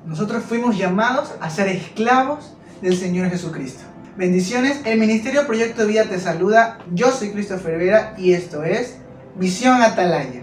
Nosotros fuimos llamados a ser esclavos del Señor Jesucristo. Bendiciones, el Ministerio Proyecto de Vida te saluda. Yo soy Christopher Vera y esto es Visión Atalaya.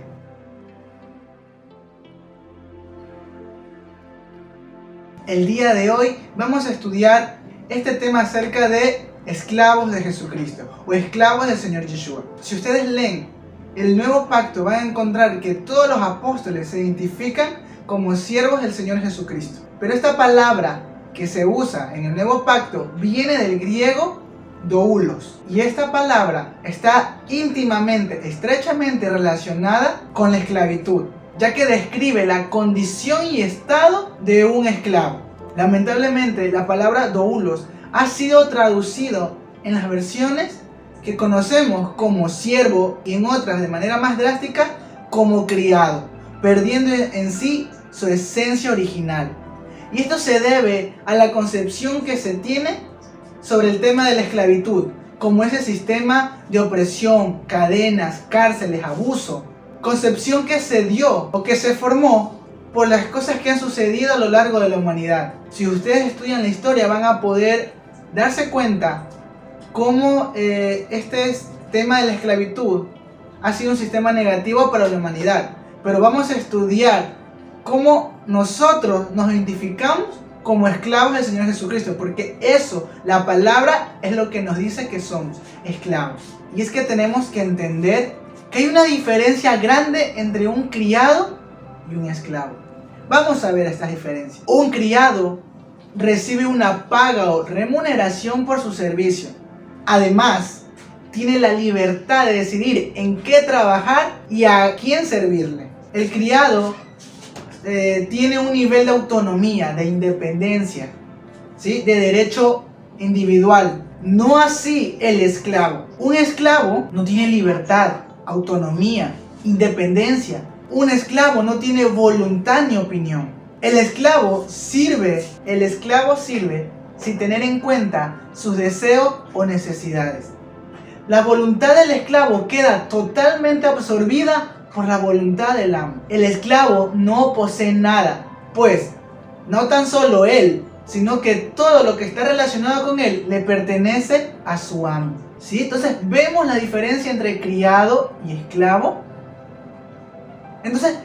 El día de hoy vamos a estudiar este tema acerca de esclavos de Jesucristo o esclavos del Señor Yeshua. Si ustedes leen el Nuevo Pacto, van a encontrar que todos los apóstoles se identifican como siervos del Señor Jesucristo. Pero esta palabra que se usa en el Nuevo Pacto viene del griego doulos. Y esta palabra está íntimamente, estrechamente relacionada con la esclavitud, ya que describe la condición y estado de un esclavo. Lamentablemente, la palabra doulos ha sido traducido en las versiones que conocemos como siervo y en otras de manera más drástica como criado, perdiendo en sí su esencia original. Y esto se debe a la concepción que se tiene sobre el tema de la esclavitud, como ese sistema de opresión, cadenas, cárceles, abuso. Concepción que se dio o que se formó por las cosas que han sucedido a lo largo de la humanidad. Si ustedes estudian la historia van a poder darse cuenta cómo este tema de la esclavitud ha sido un sistema negativo para la humanidad. Pero vamos a estudiar cómo nosotros nos identificamos como esclavos del Señor Jesucristo, porque eso, la palabra, es lo que nos dice que somos esclavos. Y es que tenemos que entender que hay una diferencia grande entre un criado y un esclavo. Vamos a ver estas diferencias. Un criado recibe una paga o remuneración por su servicio. Además, tiene la libertad de decidir en qué trabajar y a quién servirle. El criado tiene un nivel de autonomía, de independencia, ¿sí? De derecho individual. No así el esclavo. Un esclavo no tiene libertad, autonomía, independencia. Un esclavo no tiene voluntad ni opinión. El esclavo sirve sin tener en cuenta sus deseos o necesidades. La voluntad del esclavo queda totalmente absorbida por la voluntad del amo. El esclavo no posee nada, pues no tan solo él, sino que todo lo que está relacionado con él le pertenece a su amo. ¿Sí? Entonces vemos la diferencia entre criado y esclavo. Entonces,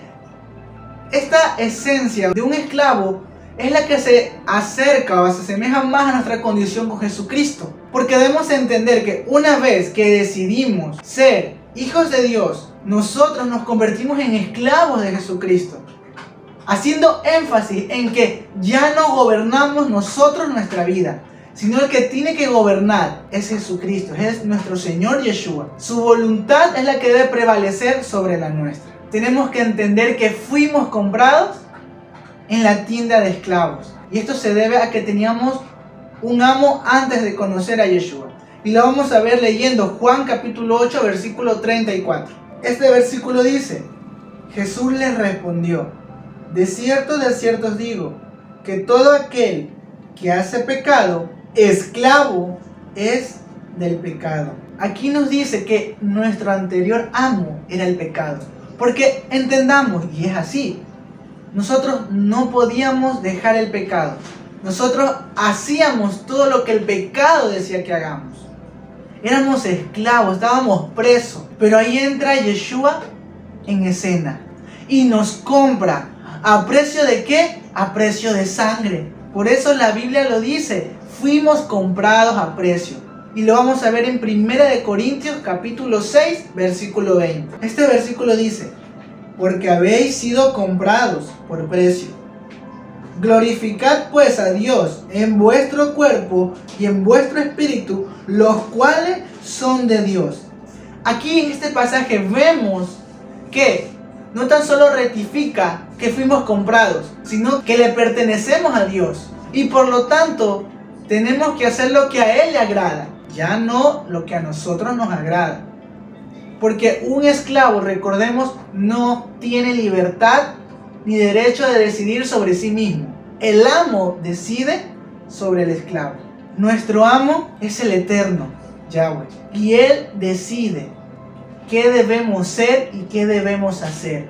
esta esencia de un esclavo es la que se acerca o se asemeja más a nuestra condición con Jesucristo. Porque debemos entender que una vez que decidimos ser hijos de Dios, nosotros nos convertimos en esclavos de Jesucristo, haciendo énfasis en que ya no gobernamos nosotros nuestra vida, sino el que tiene que gobernar es Jesucristo, es nuestro Señor Yeshua. Su voluntad es la que debe prevalecer sobre la nuestra. Tenemos que entender que fuimos comprados en la tienda de esclavos. Y esto se debe a que teníamos un amo antes de conocer a Yeshua. Y lo vamos a ver leyendo Juan capítulo 8, versículo 34. Este versículo dice: Jesús les respondió: de cierto os digo, que todo aquel que hace pecado, esclavo es del pecado. Aquí nos dice que nuestro anterior amo era el pecado. Porque entendamos, y es así, nosotros no podíamos dejar el pecado. Nosotros hacíamos todo lo que el pecado decía que hagamos. Éramos esclavos, estábamos presos. Pero ahí entra Yeshua en escena y nos compra. ¿A precio de qué? A precio de sangre. Por eso la Biblia lo dice, fuimos comprados a precio. Y lo vamos a ver en 1 Corintios capítulo 6, versículo 20. Este versículo dice: porque habéis sido comprados por precio. Glorificad pues a Dios en vuestro cuerpo y en vuestro espíritu, los cuales son de Dios. Aquí en este pasaje vemos que no tan solo rectifica que fuimos comprados, sino que le pertenecemos a Dios. Y por lo tanto, tenemos que hacer lo que a Él le agrada, ya no lo que a nosotros nos agrada. Porque un esclavo, recordemos, no tiene libertad ni derecho de decidir sobre sí mismo. El amo decide sobre el esclavo. Nuestro amo es el eterno, Yahweh. Y Él decide qué debemos ser y qué debemos hacer.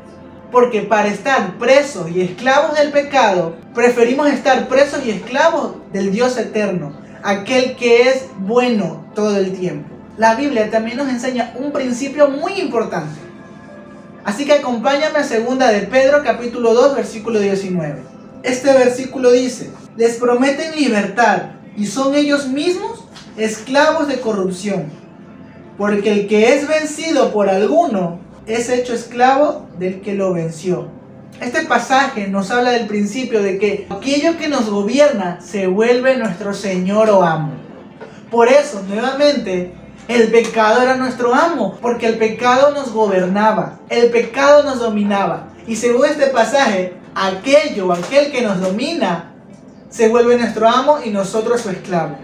Porque para estar presos y esclavos del pecado, preferimos estar presos y esclavos del Dios eterno, aquel que es bueno todo el tiempo. La Biblia también nos enseña un principio muy importante. Así que acompáñame a 2 de Pedro capítulo 2 versículo 19. Este versículo dice: les prometen libertad y son ellos mismos esclavos de corrupción. Porque el que es vencido por alguno es hecho esclavo del que lo venció. Este pasaje nos habla del principio de que aquello que nos gobierna se vuelve nuestro Señor o amo. Por eso, nuevamente, el pecado era nuestro amo, porque el pecado nos gobernaba, el pecado nos dominaba. Y según este pasaje, aquel que nos domina, se vuelve nuestro amo y nosotros su esclavo.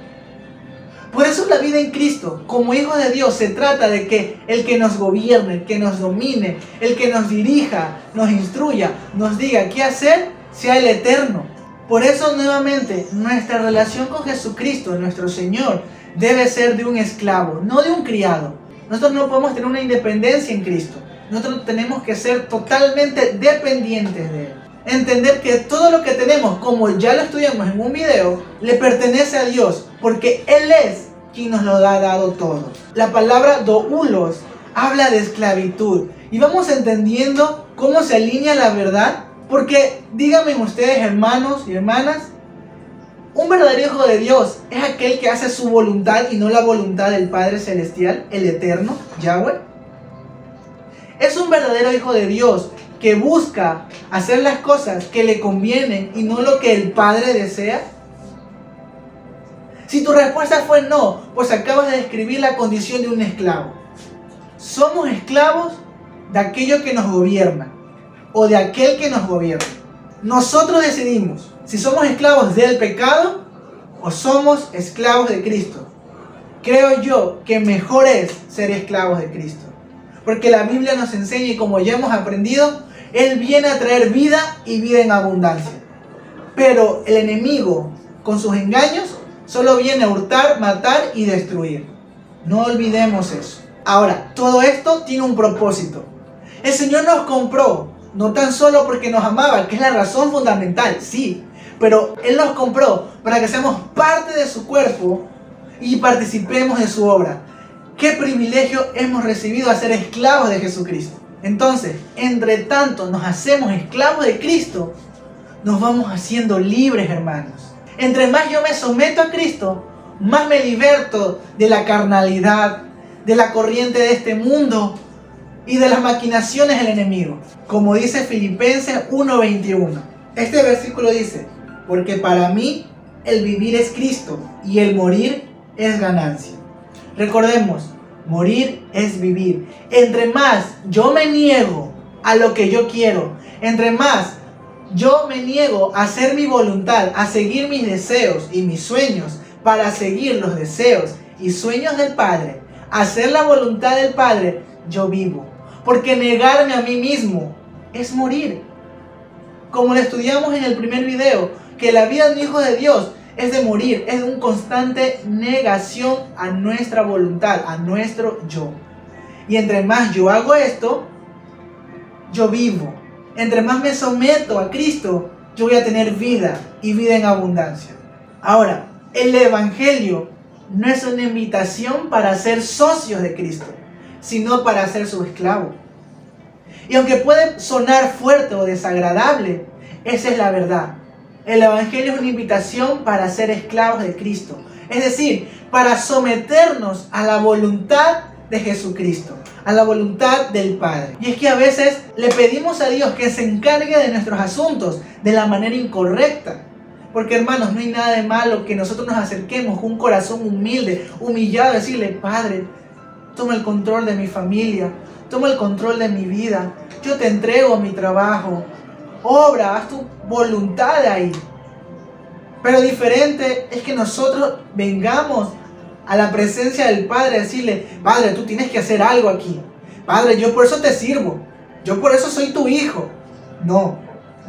Por eso la vida en Cristo, como hijos de Dios, se trata de que el que nos gobierne, el que nos domine, el que nos dirija, nos instruya, nos diga qué hacer, sea el Eterno. Por eso nuevamente, nuestra relación con Jesucristo, nuestro Señor, debe ser de un esclavo, no de un criado. Nosotros no podemos tener una independencia en Cristo. Nosotros tenemos que ser totalmente dependientes de Él. Entender que todo lo que tenemos, como ya lo estudiamos en un video, le pertenece a Dios, porque Él es quien nos lo ha dado todo. La palabra doulos habla de esclavitud, y vamos entendiendo cómo se alinea la verdad, porque díganme ustedes, hermanos y hermanas, un verdadero hijo de Dios es aquel que hace su voluntad y no la voluntad del Padre Celestial, el Eterno, Yahweh. Es un verdadero hijo de Dios que busca hacer las cosas que le convienen y no lo que el Padre desea. Si tu respuesta fue no, pues acabas de describir la condición de un esclavo. Somos esclavos de aquello que nos gobierna o de aquel que nos gobierna. Nosotros decidimos si somos esclavos del pecado o somos esclavos de Cristo. Creo yo que mejor es ser esclavos de Cristo, porque la Biblia nos enseña, y como ya hemos aprendido, Él viene a traer vida y vida en abundancia. Pero el enemigo, con sus engaños, solo viene a hurtar, matar y destruir. No olvidemos eso. Ahora, todo esto tiene un propósito. El Señor nos compró, no tan solo porque nos amaba, que es la razón fundamental, sí, pero Él nos compró para que seamos parte de su cuerpo y participemos de su obra. ¿Qué privilegio hemos recibido a ser esclavos de Jesucristo? Entonces, entre tanto nos hacemos esclavos de Cristo, nos vamos haciendo libres, hermanos. Entre más yo me someto a Cristo, más me liberto de la carnalidad, de la corriente de este mundo y de las maquinaciones del enemigo. Como dice Filipenses 1:21. Este versículo dice: porque para mí el vivir es Cristo y el morir es ganancia. Recordemos, morir es vivir. Entre más yo me niego a lo que yo quiero, entre más yo me niego a hacer mi voluntad, a seguir mis deseos y mis sueños para seguir los deseos y sueños del Padre, hacer la voluntad del Padre, yo vivo. Porque negarme a mí mismo es morir. Como lo estudiamos en el primer video, que la vida de un hijo de Dios es de morir, es de una constante negación a nuestra voluntad, a nuestro yo. Y entre más yo hago esto, yo vivo. Entre más me someto a Cristo, yo voy a tener vida y vida en abundancia. Ahora, el Evangelio no es una invitación para ser socios de Cristo, sino para ser su esclavo. Y aunque puede sonar fuerte o desagradable, esa es la verdad. El Evangelio es una invitación para ser esclavos de Cristo. Es decir, para someternos a la voluntad de Jesucristo, a la voluntad del Padre. Y es que a veces le pedimos a Dios que se encargue de nuestros asuntos de la manera incorrecta. Porque, hermanos, no hay nada de malo que nosotros nos acerquemos con un corazón humilde, humillado, decirle: Padre, toma el control de mi familia, toma el control de mi vida, yo te entrego mi trabajo, obra, haz tu voluntad ahí. Pero diferente es que nosotros vengamos a la presencia del Padre a decirle: Padre, tú tienes que hacer algo aquí. Padre, yo por eso te sirvo, yo por eso soy tu hijo. No,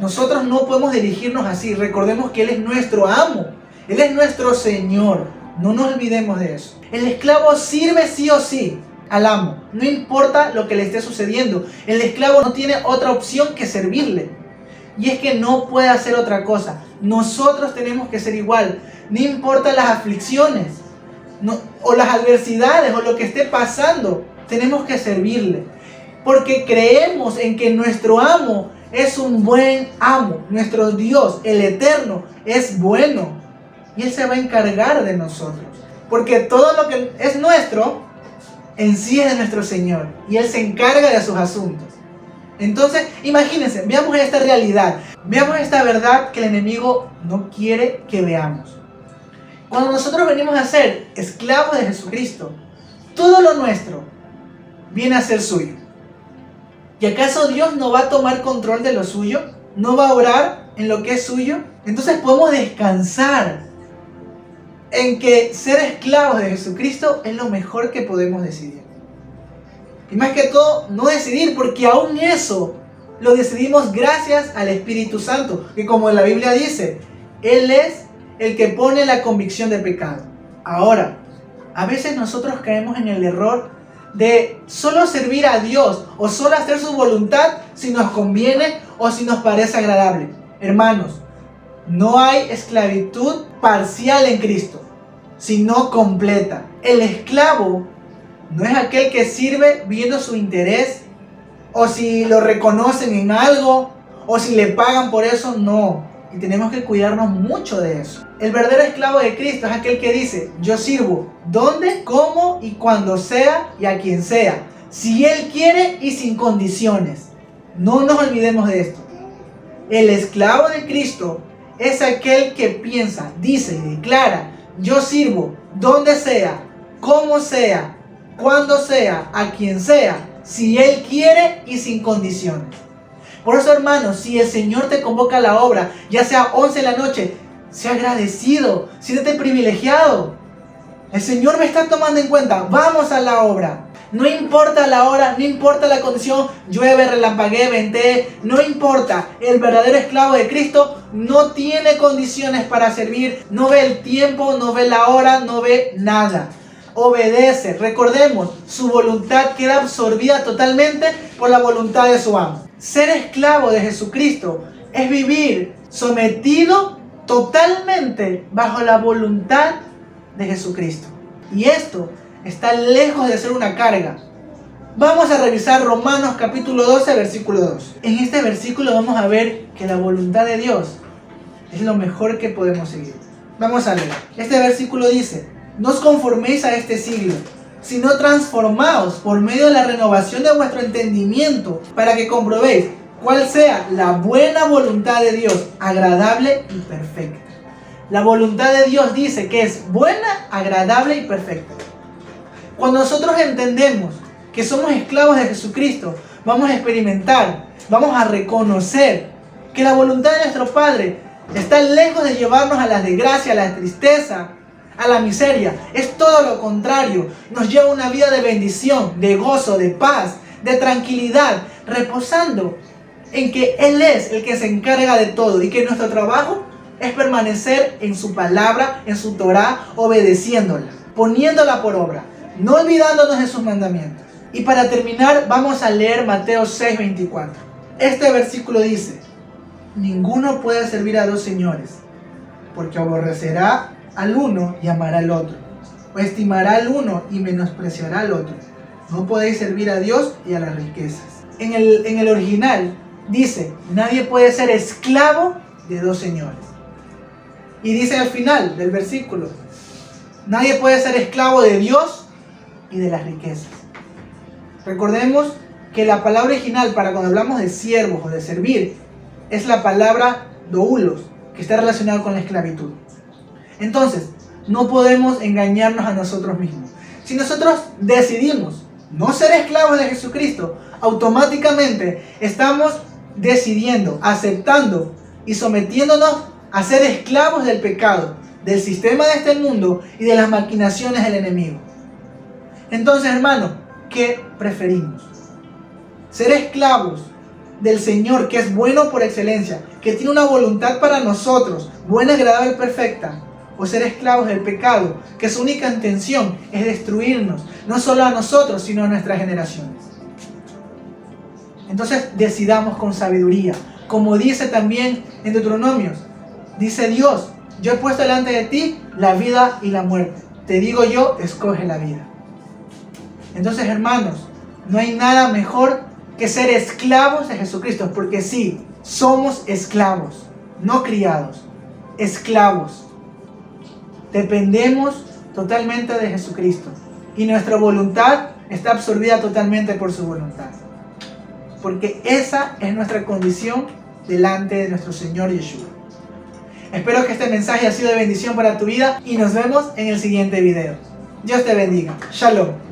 nosotros no podemos dirigirnos así. Recordemos que Él es nuestro amo, Él es nuestro Señor. No nos olvidemos de eso. El esclavo sirve sí o sí, al amo, no importa lo que le esté sucediendo. El esclavo no tiene otra opción que servirle. Y es que no puede hacer otra cosa. Nosotros tenemos que ser igual. No importa las aflicciones, o las adversidades, o lo que esté pasando, tenemos que servirle. Porque creemos en que nuestro amo es un buen amo. Nuestro Dios, el Eterno, es bueno. Y Él se va a encargar de nosotros. Porque todo lo que es nuestro, en sí es de nuestro Señor. Y Él se encarga de sus asuntos. Entonces, imagínense, veamos esta realidad. Veamos esta verdad que el enemigo no quiere que veamos. Cuando nosotros venimos a ser esclavos de Jesucristo, todo lo nuestro viene a ser suyo. ¿Y acaso Dios no va a tomar control de lo suyo? ¿No va a obrar en lo que es suyo? Entonces podemos descansar en que ser esclavos de Jesucristo es lo mejor que podemos decidir. Y más que todo, no decidir, porque aún eso lo decidimos gracias al Espíritu Santo, que como la Biblia dice, Él es el que pone la convicción de pecado. Ahora, a veces nosotros caemos en el error de solo servir a Dios o solo hacer su voluntad si nos conviene o si nos parece agradable. Hermanos, no hay esclavitud parcial en Cristo, sino completa. El esclavo no es aquel que sirve viendo su interés, o si lo reconocen en algo, o si le pagan por eso, no. Y tenemos que cuidarnos mucho de eso. El verdadero esclavo de Cristo es aquel que dice, yo sirvo donde, cómo y cuando sea y a quien sea, si Él quiere y sin condiciones. No nos olvidemos de esto. El esclavo de Cristo es aquel que piensa, dice y declara, yo sirvo donde sea, cómo sea, cuando sea, a quien sea, si Él quiere y sin condiciones. Por eso, hermanos, si el Señor te convoca a la obra, ya sea 11 de la noche, sea agradecido, siéntete privilegiado. El Señor me está tomando en cuenta, vamos a la obra. No importa la hora, no importa la condición, llueve, relampaguee, ventee, no importa. El verdadero esclavo de Cristo no tiene condiciones para servir, no ve el tiempo, no ve la hora, no ve nada. Obedece. Recordemos, su voluntad queda absorbida totalmente por la voluntad de su amo. Ser esclavo de Jesucristo es vivir sometido totalmente bajo la voluntad de Jesucristo. Y esto está lejos de ser una carga. Vamos a revisar Romanos capítulo 12, versículo 2. En este versículo vamos a ver que la voluntad de Dios es lo mejor que podemos seguir. Vamos a leer. Este versículo dice, no os conforméis a este siglo, sino transformaos por medio de la renovación de vuestro entendimiento, para que comprobéis cuál sea la buena voluntad de Dios, agradable y perfecta. La voluntad de Dios dice que es buena, agradable y perfecta. Cuando nosotros entendemos que somos esclavos de Jesucristo, vamos a experimentar, vamos a reconocer que la voluntad de nuestro Padre está lejos de llevarnos a la desgracia, a la tristeza, a la miseria. Es todo lo contrario. Nos lleva a una vida de bendición, de gozo, de paz, de tranquilidad, reposando en que Él es el que se encarga de todo y que nuestro trabajo es permanecer en su palabra, en su Torá, obedeciéndola, poniéndola por obra, no olvidándonos de sus mandamientos. Y para terminar, vamos a leer Mateo 6:24. Este versículo dice, ninguno puede servir a dos señores, porque aborrecerá al uno y amará al otro, o estimará al uno y menospreciará al otro. No podéis servir a Dios y a las riquezas. En el original dice, nadie puede ser esclavo de dos señores. Y dice al final del versículo, nadie puede ser esclavo de Dios y de las riquezas. Recordemos que la palabra original para cuando hablamos de siervos o de servir es la palabra doulos, que está relacionada con la esclavitud. Entonces, no podemos engañarnos a nosotros mismos. Si nosotros decidimos no ser esclavos de Jesucristo, automáticamente estamos decidiendo, aceptando y sometiéndonos a ser esclavos del pecado, del sistema de este mundo y de las maquinaciones del enemigo. Entonces, hermano, ¿qué preferimos? Ser esclavos del Señor, que es bueno por excelencia, que tiene una voluntad para nosotros, buena, agradable y perfecta, o ser esclavos del pecado, que su única intención es destruirnos, no solo a nosotros, sino a nuestras generaciones. Entonces decidamos con sabiduría, como dice también en Deuteronomios, dice Dios, yo he puesto delante de ti la vida y la muerte, te digo yo, escoge la vida. Entonces, hermanos, no hay nada mejor que ser esclavos de Jesucristo, porque sí, somos esclavos, no criados, esclavos. Dependemos totalmente de Jesucristo y nuestra voluntad está absorbida totalmente por su voluntad, porque esa es nuestra condición delante de nuestro Señor Yeshua. Espero que este mensaje haya sido de bendición para tu vida y nos vemos en el siguiente video. Dios te bendiga. Shalom.